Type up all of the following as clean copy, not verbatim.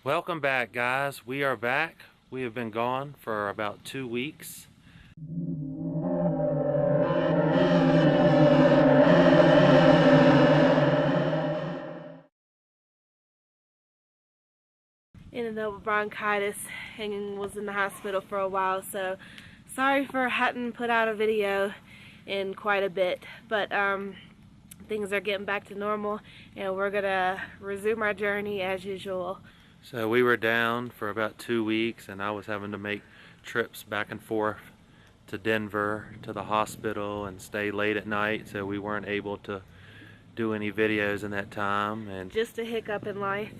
Welcome back, guys. We are back. We have been gone for about 2 weeks. Ended up with bronchitis and was in the hospital for a while, so sorry for hadn't put out a video in quite a bit, but things are getting back to normal and we're gonna resume our journey as usual. So we were down for about 2 weeks, and I was having to make trips back and forth to Denver to the hospital and stay late at night, so we weren't able to do any videos in that time. And just a hiccup in life.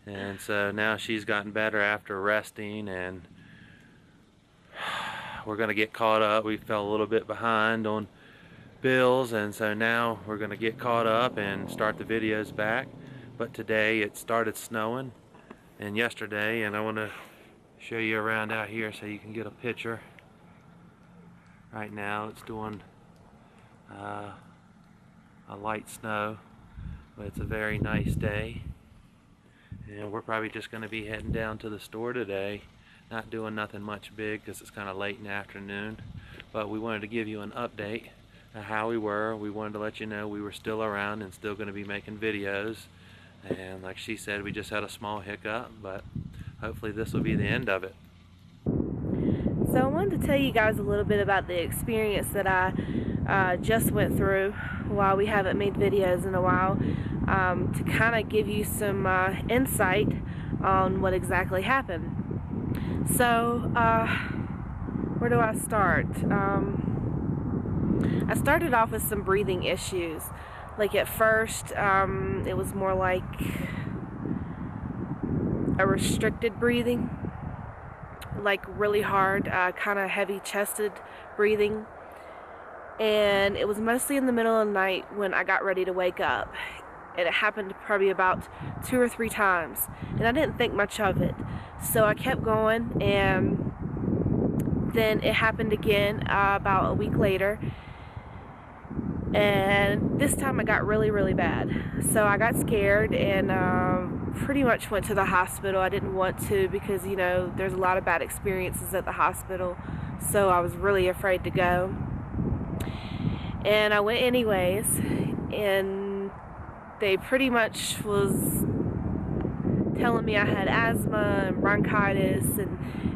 and so now she's gotten better after resting, and we're gonna get caught up. We fell a little bit behind on bills, and so now we're gonna get caught up and start the videos back. But today it started snowing, and yesterday, and I want to show you around out here so you can get a picture. Right now it's doing a light snow, but it's a very nice day, and we're probably just going to be heading down to the store today, not doing nothing much big because it's kind of late in the afternoon. But we wanted to give you an update of how we were. We wanted to let you know we were still around and still going to be making videos. And like she said, we just had a small hiccup, but hopefully this will be the end of it. So I wanted to tell you guys a little bit about the experience that I just went through while we haven't made videos in a while, to kind of give you some insight on what exactly happened. So where do I start? I started off with some breathing issues. Like at first, it was more like a restricted breathing, like really hard, kind of heavy chested breathing. And it was mostly in the middle of the night when I got ready to wake up. And it happened probably about 2 or 3 times. And I didn't think much of it. So I kept going, and then it happened again about a week later. And this time it got really, really bad. So I got scared and pretty much went to the hospital. I didn't want to because, you know, there's a lot of bad experiences at the hospital. So I was really afraid to go. And I went anyways. And they pretty much was telling me I had asthma and bronchitis.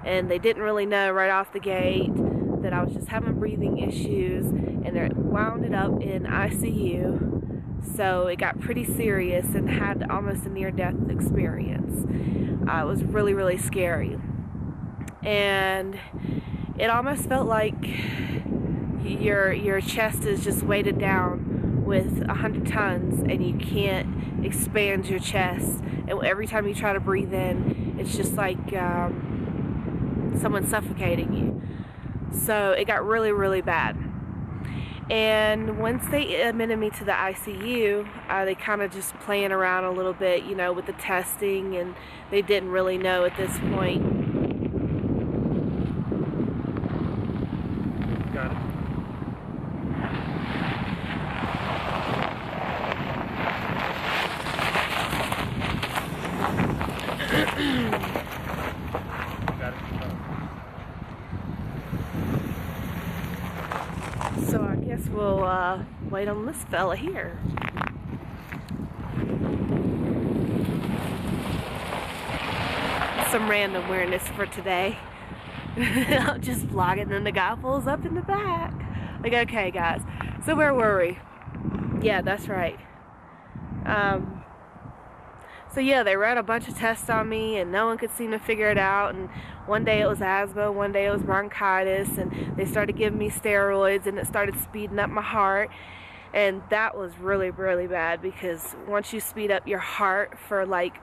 And they didn't really know right off the gate that I was just having breathing issues, and they wound it up in ICU. So it got pretty serious and had almost a near-death experience. It was really, really scary. And it almost felt like your chest is just weighted down with 100 tons and you can't expand your chest. And every time you try to breathe in, it's just like someone suffocating you. So it got really, really bad. And once they admitted me to the ICU, they kind of just playing around a little bit, you know, with the testing, and they didn't really know at this point. Got it. So I guess we'll wait on this fella here. Some random weirdness for today. I'm just vlogging and the guy pulls up in the back. Like, okay guys, so where were we? Yeah, that's right. So yeah, they ran a bunch of tests on me and no one could seem to figure it out. And one day it was asthma, one day it was bronchitis, and they started giving me steroids and it started speeding up my heart. And that was really, really bad, because once you speed up your heart for like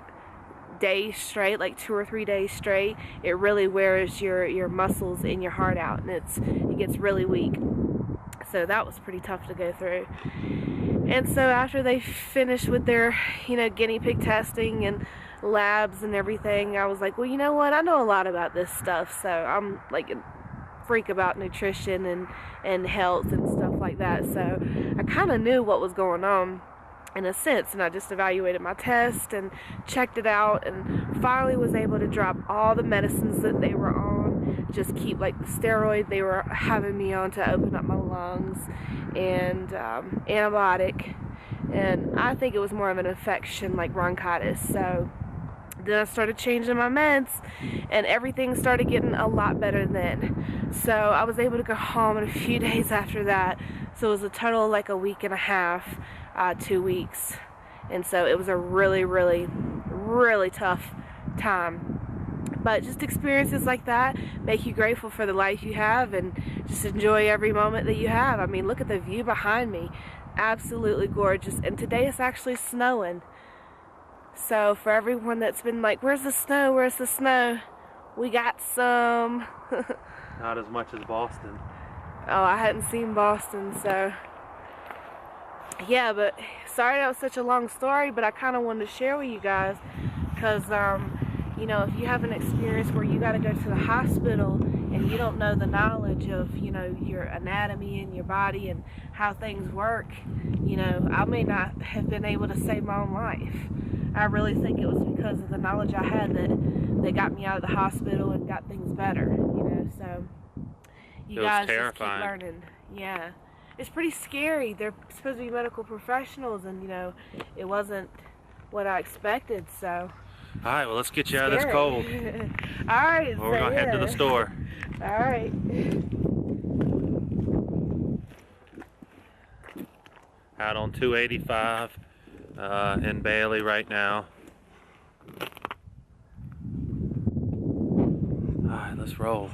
days straight, like 2 or 3 days straight, it really wears your muscles in your heart out, and it gets really weak. So that was pretty tough to go through. And so after they finished with their, you know, guinea pig testing and labs and everything, I was like, well, you know what, I know a lot about this stuff. So I'm like a freak about nutrition and health and stuff like that. So I kind of knew what was going on. in a sense, and I just evaluated my test and checked it out, and finally was able to drop all the medicines that they were on, just keep like the steroid they were having me on to open up my lungs, and antibiotic, and I think it was more of an infection like bronchitis. So then I started changing my meds, and everything started getting a lot better then. So I was able to go home in a few days after that. So it was a total of like a week and a half, 2 weeks. And so it was a really, really, really tough time. But just experiences like that make you grateful for the life you have, and just enjoy every moment that you have. I mean, look at the view behind me. Absolutely gorgeous. And today it's actually snowing. So for everyone that's been like, where's the snow, where's the snow? We got some. Not as much as Boston. Oh, I hadn't seen Boston, so yeah. But sorry that was such a long story, but I kind of wanted to share with you guys, because you know, if you have an experience where you got to go to the hospital and you don't know the knowledge of, you know, your anatomy and your body and how things work, you know, I may not have been able to save my own life. I really think it was because of the knowledge I had that got me out of the hospital and got things better, you know. So you guys just keep learning. Yeah, it's pretty scary. They're supposed to be medical professionals, and you know, it wasn't what I expected. So all right, well, let's get you out of this cold. All right, well, we're gonna head to the store. All right. Out on 285 in Bailey right now. All right, let's roll.